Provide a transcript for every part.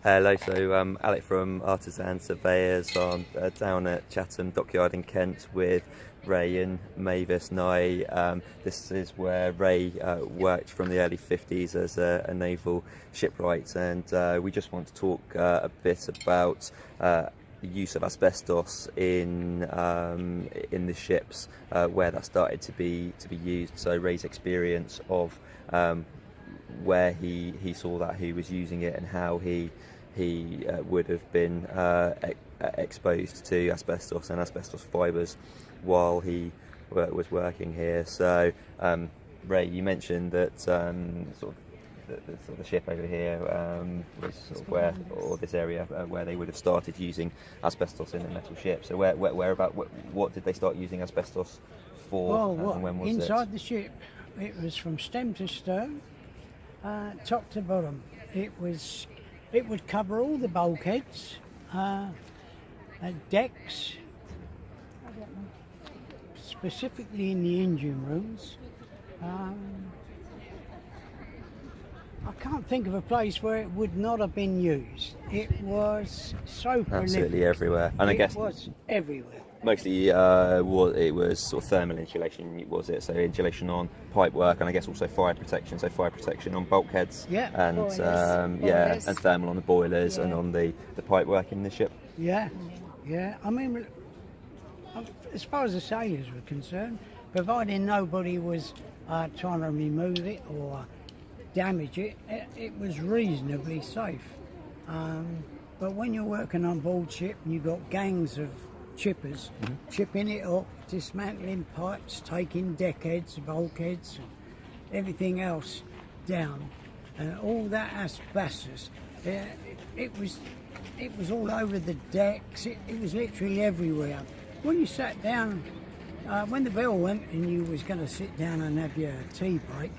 Hello, so Alec from Artisan Surveyors. I'm down at Chatham Dockyard in Kent with Ray and Mavis Nye. This is where Ray worked from the early 50s as a naval shipwright, and we just want to talk a bit about the use of asbestos in the ships, where that started to be used. So Ray's experience of where he saw that, he was using it, and how he would have been exposed to asbestos and asbestos fibres while he was working here. So Ray, you mentioned that the ship over here was sort of where, or this area where they would have started using asbestos in the metal ship. So what did they start using asbestos for, and when was inside the ship? It was from stem to stern, top to bottom. It would cover all the bulkheads, decks, specifically in the engine rooms. I can't think of a place where it would not have been used. It was so prolific. Absolutely everywhere, and I guess it was everywhere. Mostly it was sort of thermal insulation, was it? So insulation on pipe work, and I guess also fire protection. So fire protection on bulkheads, and boilers. And thermal on the boilers, and on the pipe work in the ship. Yeah. I mean, as far as the sailors were concerned, providing nobody was trying to remove it or damage it, it was reasonably safe. But when you're working on board ship and you've got gangs of chippers, chipping it off, dismantling pipes, taking deckheads, bulkheads, and everything else down, and all that asbestos, it was all over the decks. It was literally everywhere. When you sat down, when the bell went and you was going to sit down and have your tea break,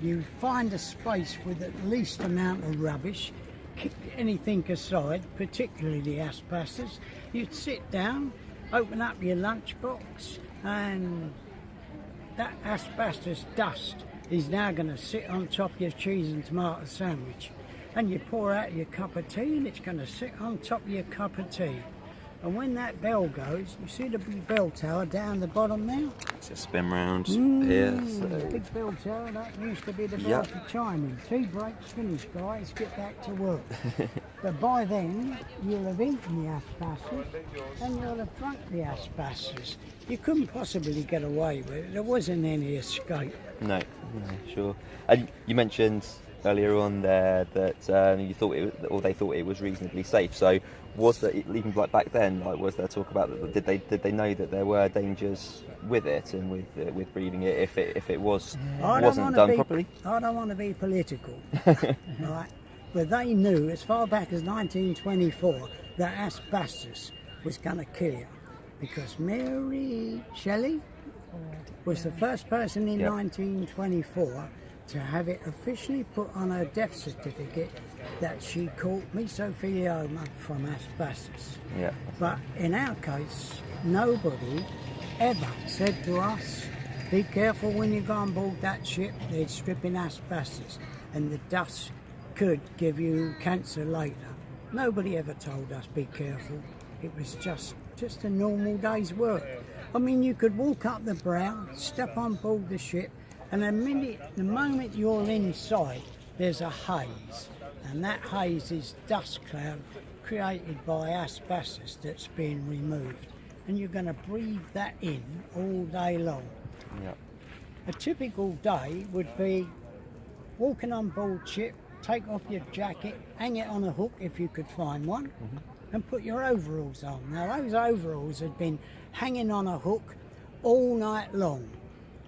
you find a space with at least amount of rubbish, kick anything aside, particularly the asbestos. You'd sit down, open up your lunchbox, and that asbestos dust is now going to sit on top of your cheese and tomato sandwich. And you pour out your cup of tea, and it's going to sit on top of your cup of tea. And when that bell goes, you see the big bell tower down the bottom there? Just spin round here. The big bell tower, that used to be the bell for chiming. Tea breaks finished, guys, get back to work. But by then, you'll have eaten the asbestos and you'll have drunk the asbestos. You couldn't possibly get away with it. There wasn't any escape. No, sure. And you mentioned earlier on there that you thought they thought it was reasonably safe. So was there, even like back then, like, was there talk about that? Did they know that there were dangers with it and with breathing it if it wasn't done properly? I don't want to be political, right? But they knew as far back as 1924 that asbestos was going to kill you, because Mary Shelley was the first person in 1924 to have it officially put on her death certificate that she caught mesothelioma from asbestos. Yeah. But in our case, nobody ever said to us, be careful when you go on board that ship, they're stripping asbestos and the dust could give you cancer later. Nobody ever told us be careful. It was just a normal day's work. I mean, you could walk up the brow, step on board the ship, and the moment you're inside, there's a haze, and that haze is dust cloud created by asbestos that's being removed, and you're going to breathe that in all day long. Yeah. A typical day would be walking on board ship, take off your jacket, hang it on a hook if you could find one, and put your overalls on. Now those overalls had been hanging on a hook all night long,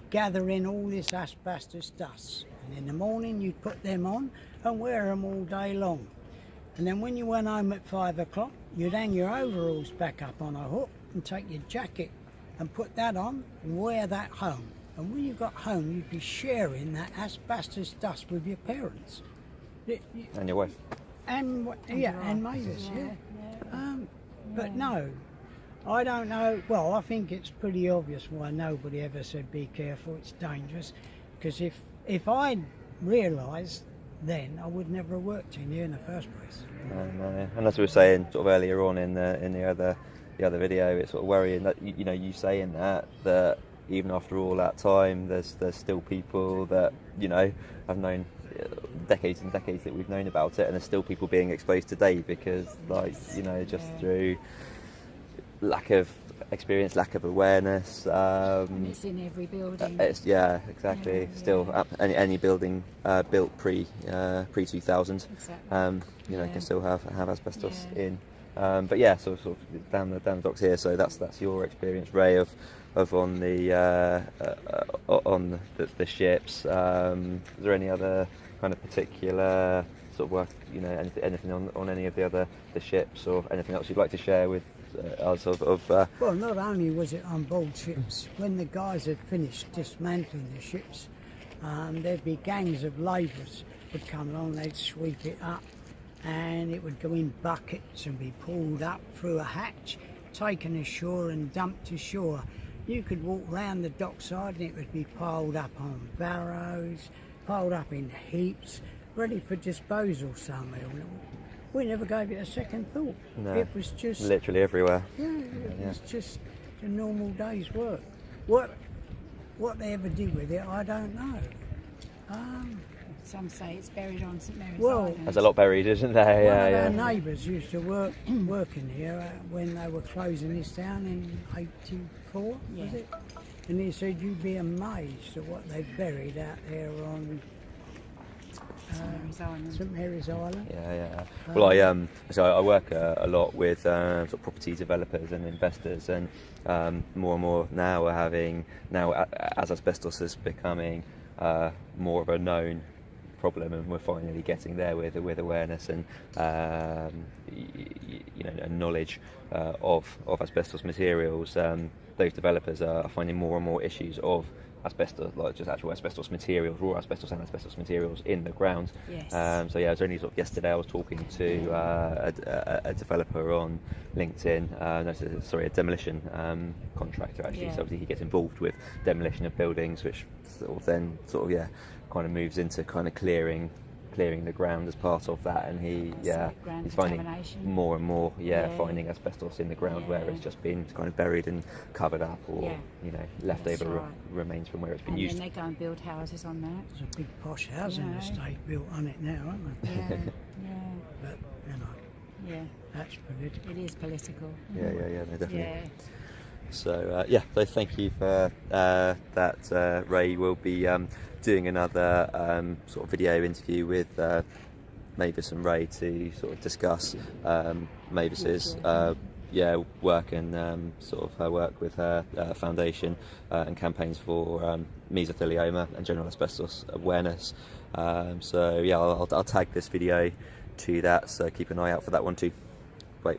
gathering all this asbestos dust, and in the morning you'd put them on and wear them all day long. And then when you went home at 5 o'clock, you'd hang your overalls back up on a hook and take your jacket and put that on and wear that home. And when you got home, you'd be sharing that asbestos dust with your parents. And your wife. And Mavis, but no, I don't know. Well, I think it's pretty obvious why nobody ever said be careful, it's dangerous. Because if I'd realised then, I would never have worked in here in the first place. No. And as we were saying sort of earlier on in the other video, it's sort of worrying that you saying that even after all that time, there's still people that have known decades and decades that we've known about it, and there's still people being exposed today because just through lack of experience, lack of awareness. And it's in every building. Exactly. Still, any building built pre 2000, Exactly. can still have asbestos in. But yeah, sort of down the docks here. So that's your experience, Ray, of on the ships. Is there any other kind of particular sort of work, anything on any of the ships, or anything else you'd like to share with us Well, not only was it on board ships, when the guys had finished dismantling the ships, there'd be gangs of labourers would come along, they'd sweep it up, and it would go in buckets and be pulled up through a hatch, taken ashore and dumped ashore. You could walk round the dockside and it would be piled up on barrows, piled up in heaps, ready for disposal somewhere. We never gave it a second thought. No, it was just literally everywhere. Yeah, it was just a normal day's work. What they ever did with it, I don't know. Some say it's buried on St Mary's Well, Island. There's a lot buried, isn't there? One of our neighbours used to work in here when they were closing this down in '84, was it? And he said you'd be amazed at what they buried out there on St Mary's Island. Yeah. Well, I work a lot with sort of property developers and investors, and more and more now we're having as asbestos is becoming more of a known problem, and we're finally getting there with awareness and knowledge of asbestos materials. Those developers are finding more and more issues of asbestos, like just actual asbestos materials, raw asbestos and asbestos materials in the ground. Yes. So yeah, it was only sort of yesterday I was talking to a developer on LinkedIn, a demolition contractor actually. Yeah. So obviously he gets involved with demolition of buildings, which then kind of moves into kind of clearing the ground as part of that, and he's finding more and more finding asbestos in the ground where it's just been kind of buried and covered up, or leftover remains from where it's been used. And then they go and build houses on that. There's a big posh housing estate built on it now, aren't there? Yeah. But that's political. It is political. Yeah, no, definitely. Yeah. So so thank you for that. Ray will be doing another sort of video interview with Mavis and Ray to sort of discuss Mavis's work and sort of her work with her foundation and campaigns for mesothelioma and general asbestos awareness. I'll tag this video to that, so keep an eye out for that one too. Bye.